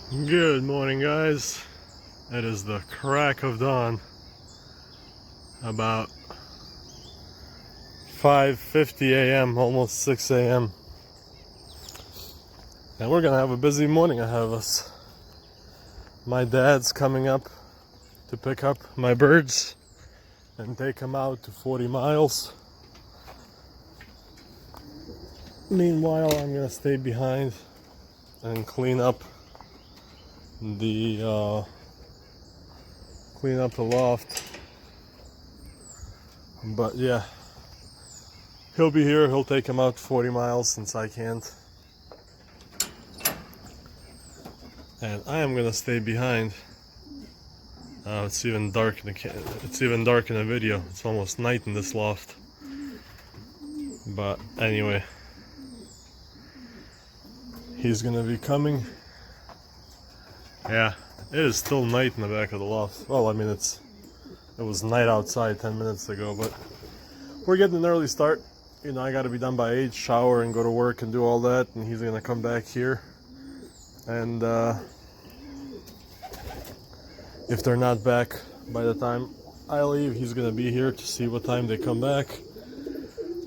Good morning, guys. It is the crack of dawn, about 5:50 a.m., almost 6 a.m. And we're gonna have a busy morning ahead of us. My dad's coming up to pick up my birds and take them out to 40 miles. Meanwhile, I'm gonna stay behind and clean up the loft. But yeah, he'll be here. He'll take him out 40 miles since I can't. And I am gonna stay behind. It's even dark in the video. It's almost night in this loft. But anyway, he's gonna be coming. Yeah, it is still night in the back of the loft. Well, I mean, it was night outside 10 minutes ago, but we're getting an early start. You know, I gotta be done by 8, shower and go to work and do all that, and he's gonna come back here. And if they're not back by the time I leave, he's gonna be here to see what time they come back.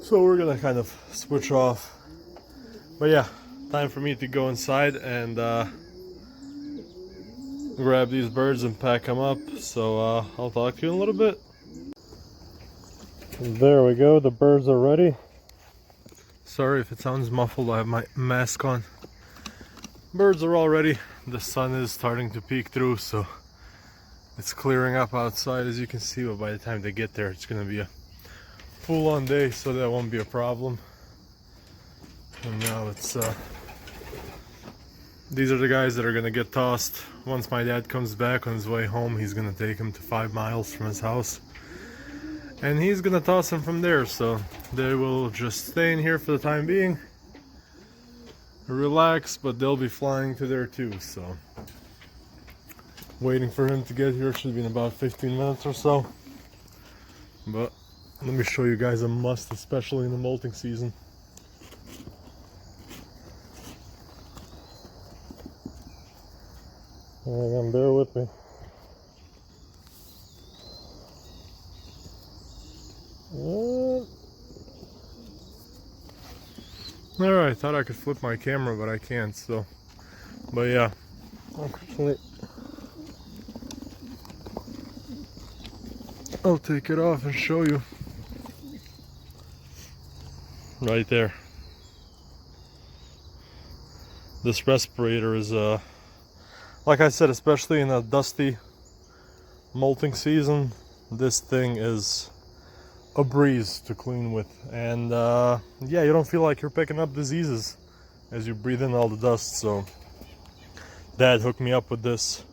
So we're gonna kind of switch off. But yeah, time for me to go inside and grab these birds and pack them up. So I'll talk to you in a little bit. There we go, the birds are ready. Sorry if it sounds muffled, I have my mask on. Birds are all ready. The sun is starting to peek through, so it's clearing up outside, as you can see. But by the time they get there, it's gonna be a full-on day, so that won't be a problem. And now it's these are the guys that are gonna get tossed. Once my dad comes back on his way home, he's gonna take them to 5 miles from his house, and he's gonna toss them from there. So they will just stay in here for the time being, relax, but they'll be flying to there too. So waiting for him to get here should be in about 15 minutes or so. But let me show you guys a must, especially in the molting season. Again, bear with me. Alright, thought I could flip my camera, but I can't, so. But yeah, actually, I'll take it off and show you. Right there. This respirator is, like I said, especially in a dusty molting season, this thing is a breeze to clean with. And yeah, you don't feel like you're picking up diseases as you breathe in all the dust. So Dad hooked me up with this.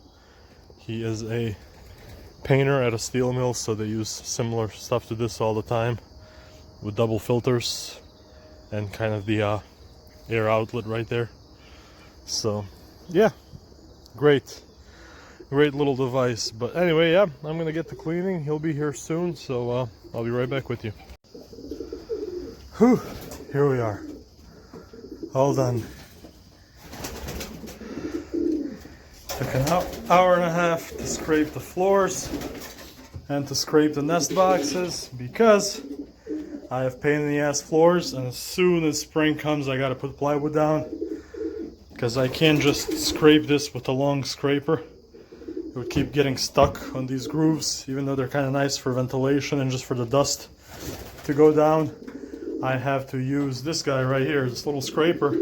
He is a painter at a steel mill, so they use similar stuff to this all the time, with double filters and kind of the air outlet right there. So yeah, great little device. But anyway, yeah, I'm gonna get to cleaning. He'll be here soon, so I'll be right back with you. Whew, here we are, all done. Took an hour and a half to scrape the floors and to scrape the nest boxes, because I have pain in the ass floors, and as soon as spring comes I gotta put plywood down, because I can't just scrape this with a long scraper. It would keep getting stuck on these grooves, even though they're kind of nice for ventilation and just for the dust to go down. I have to use this guy right here, this little scraper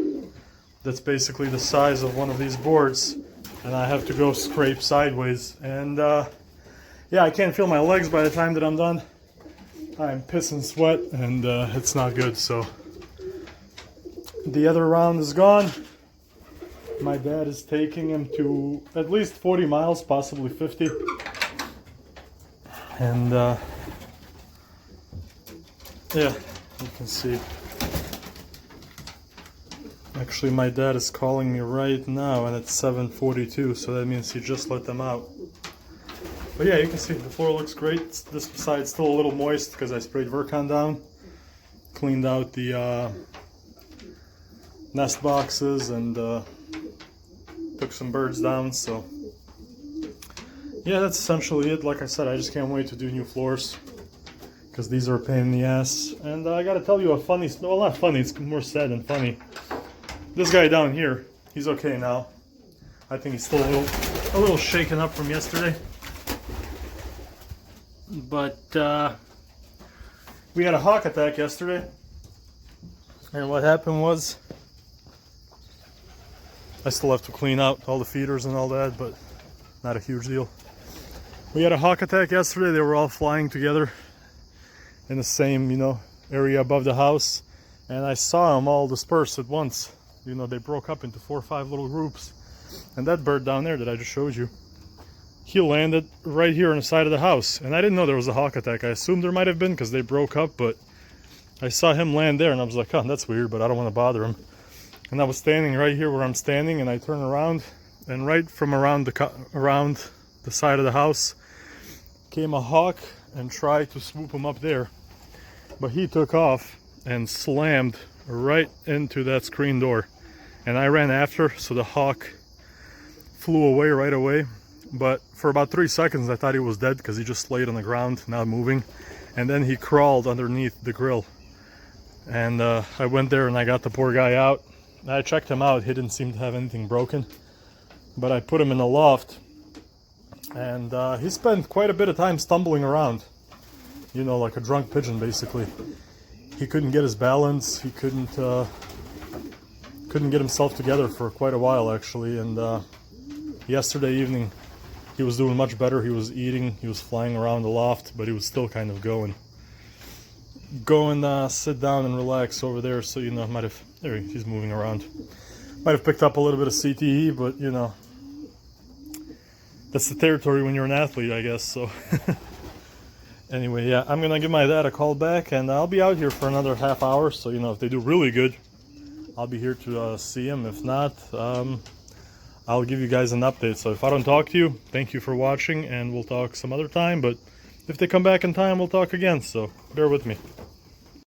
that's basically the size of one of these boards, and I have to go scrape sideways. And yeah, I can't feel my legs by the time that I'm done. I'm pissing sweat, and it's not good. So the other round is gone. My dad is taking him to at least 40 miles, possibly 50. And yeah, you can see. Actually, my dad is calling me right now, and it's 7:42, so that means he just let them out. But yeah, you can see the floor looks great. This side's still a little moist because I sprayed Vercon down. Cleaned out the nest boxes and took some birds down, so yeah, that's essentially it. Like I said, I just can't wait to do new floors because these are a pain in the ass. And I gotta tell you a funny, well, not funny, it's more sad than funny. This guy down here, he's okay now. I think he's still a little shaken up from yesterday. But we had a hawk attack yesterday. And what happened was, I still have to clean out all the feeders and all that, but not a huge deal. We had a hawk attack yesterday. They were all flying together in the same, area above the house. And I saw them all disperse at once. They broke up into 4 or 5 little groups. And that bird down there that I just showed you, he landed right here on the side of the house. And I didn't know there was a hawk attack. I assumed there might have been because they broke up, but I saw him land there and I was like, oh, that's weird, but I don't want to bother him. And I was standing right here where I'm standing, and I turned around, and right from around the side of the house came a hawk and tried to swoop him up there. But he took off and slammed right into that screen door. And I ran after, so the hawk flew away right away. But for about 3 seconds I thought he was dead because he just laid on the ground, not moving. And then he crawled underneath the grill. And I went there and I got the poor guy out. I checked him out. He didn't seem to have anything broken. But I put him in the loft. And he spent quite a bit of time stumbling around. Like a drunk pigeon, basically. He couldn't get his balance. He couldn't get himself together for quite a while, actually. And yesterday evening, he was doing much better. He was eating. He was flying around the loft, but he was still kind of going. Go and sit down and relax over there. So might have, there he's moving around. Might have picked up a little bit of CTE, but that's the territory when you're an athlete, I guess. So anyway, yeah, I'm gonna give my dad a call back, and I'll be out here for another half hour. So if they do really good, I'll be here to see him. If not, I'll give you guys an update. So if I don't talk to you, thank you for watching, and we'll talk some other time. But if they come back in time, we'll talk again. So bear with me.